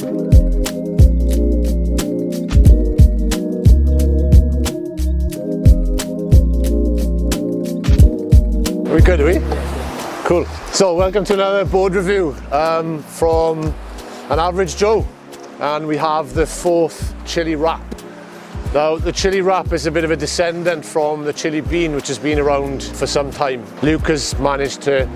Are we good, are we? Cool. So welcome to another board review from an average Joe, and we have the 4th Chilli wrap. Now the Chilli wrap is a bit of a descendant from the Chilli bean, which has been around for some time. Luke has managed to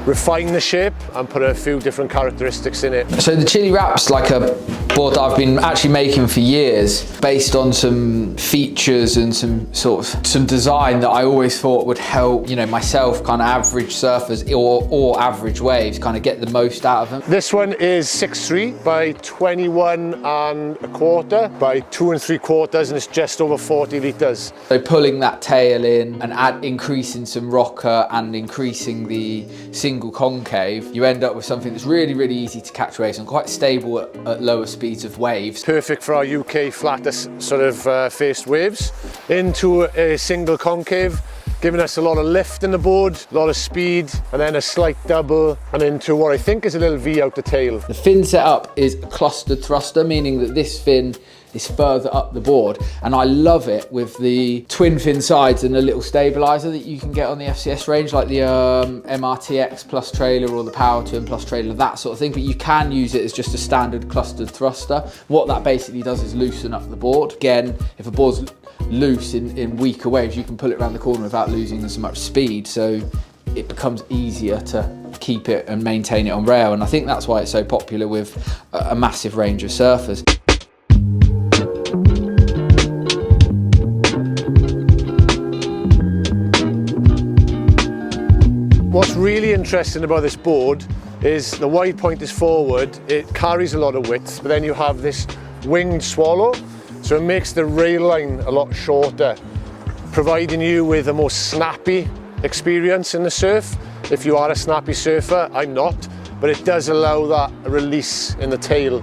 refine the shape and put a few different characteristics in it. So the Chilli wrap's like a board that I've been actually making for years, based on some features and some design that I always thought would help, you know, myself, kind of average surfers or average waves, kind of get the most out of them. This one is 6'3" by 21 1/4 by 2 3/4, and it's just over 40 litres. So pulling that tail in and increasing some rocker and increasing the single concave, you end up with something that's really, really easy to catch waves and quite stable at lower speeds of waves. Perfect for our UK flatter sort of faced waves. Into a single concave, giving us a lot of lift in the board, a lot of speed, and then a slight double, and into what I think is a little V out the tail. The fin setup is a clustered thruster, meaning that this fin is further up the board, and I love it with the twin fin sides and a little stabilizer that you can get on the FCS range, like the MRTX plus trailer or the Power Twin plus trailer, that sort of thing. But you can use it as just a standard clustered thruster. What that basically does is loosen up the board. Again, if a board's loose in weaker waves, you can pull it around the corner without losing as much speed, so it becomes easier to keep it and maintain it on rail. And I think that's why it's so popular with a massive range of surfers. What's really interesting about this board is the wide point is forward, it carries a lot of width, but then you have this winged swallow, so it makes the rail line a lot shorter, providing you with a more snappy experience in the surf. If you are a snappy surfer, I'm not, but it does allow that release in the tail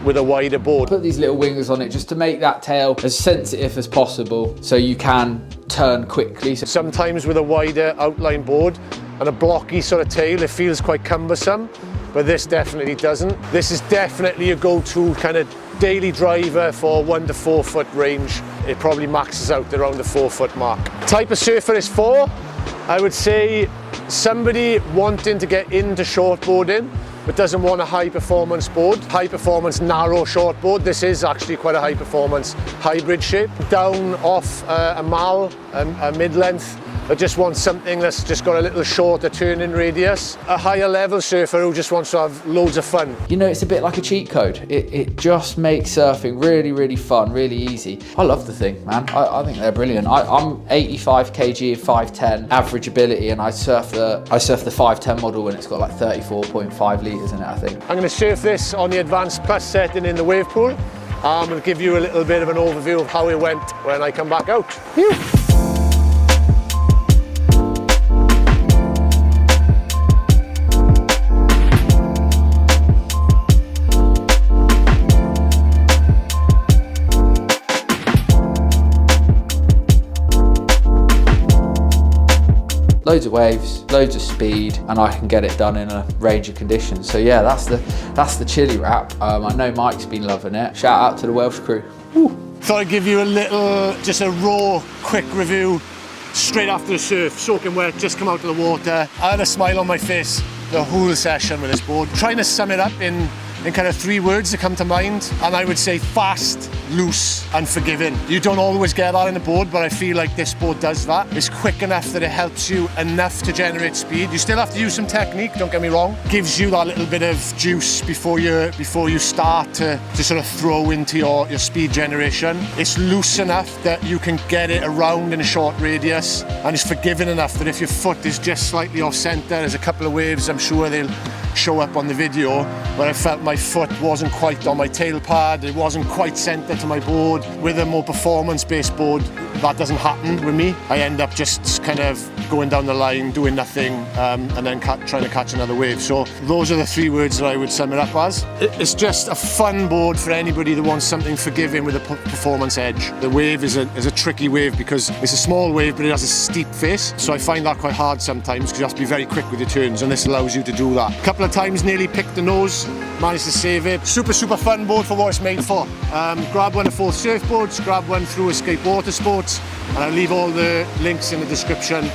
with a wider board. Put these little wingers on it just to make that tail as sensitive as possible so you can turn quickly. Sometimes with a wider outline board and a blocky sort of tail, it feels quite cumbersome, but this definitely doesn't. This is definitely a go-to kind of daily driver for 1 to 4 foot range. It probably maxes out around the 4 foot mark. Type of surfer is for, I would say, somebody wanting to get into shortboarding but doesn't want a high performance board, high performance narrow shortboard. This is actually quite a high performance hybrid shape. Down off a mal, a mid-length, that just wants something that's just got a little shorter turning radius. A higher level surfer who just wants to have loads of fun. You know, it's a bit like a cheat code. It just makes surfing really, really fun, really easy. I love the thing, man. I think they're brilliant. I'm 85 kg, 5'10", average ability, and I surf the 5'10" model when it's got like 34.5 litres in it, I think. I'm going to surf this on the Advanced Plus setting in the wave pool. I'm going to give you a little bit of an overview of how it went when I come back out. Phew. Loads of waves, loads of speed, and I can get it done in a range of conditions. So yeah, that's the Chilli wrap. I know Mike's been loving it. Shout out to the Welsh crew. Woo. Thought I'd give you a little, just a raw, quick review straight after the surf, soaking wet, just come out of the water. I had a smile on my face the whole session with this board. Trying to sum it up in kind of 3 words that come to mind, and I would say fast, loose and forgiving. You don't always get that in a board, but I feel like this board does that. It's quick enough that it helps you enough to generate speed. You still have to use some technique, don't get me wrong. Gives you that little bit of juice before you start to sort of throw into your speed generation. It's loose enough that you can get it around in a short radius, and it's forgiving enough that if your foot is just slightly off center, there's a couple of waves, I'm sure they'll show up on the video, where I felt my foot wasn't quite on my tail pad, it wasn't quite centered to my board. With a more performance-based board, that doesn't happen with me. I end up just kind of going down the line, doing nothing, and then trying to catch another wave. So those are the 3 words that I would sum it up as. It's just a fun board for anybody that wants something forgiving with a performance edge. The wave is a tricky wave because it's a small wave, but it has a steep face. So I find that quite hard sometimes because you have to be very quick with your turns, and this allows you to do that. A couple couple of times nearly picked the nose, managed to save it. Super fun board for what it's made for. Grab one of Forth surfboards, grab one through Escape Water Sports, and I'll leave all the links in the description.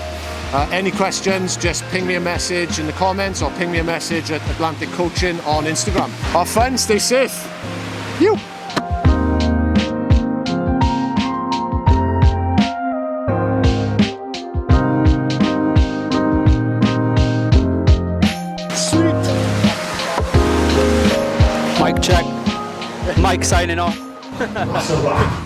Any questions, just ping me a message in the comments or ping me a message at Atlantic Coaching on Instagram. Have fun, stay safe. You. Mic check. Mike signing off. That's all right.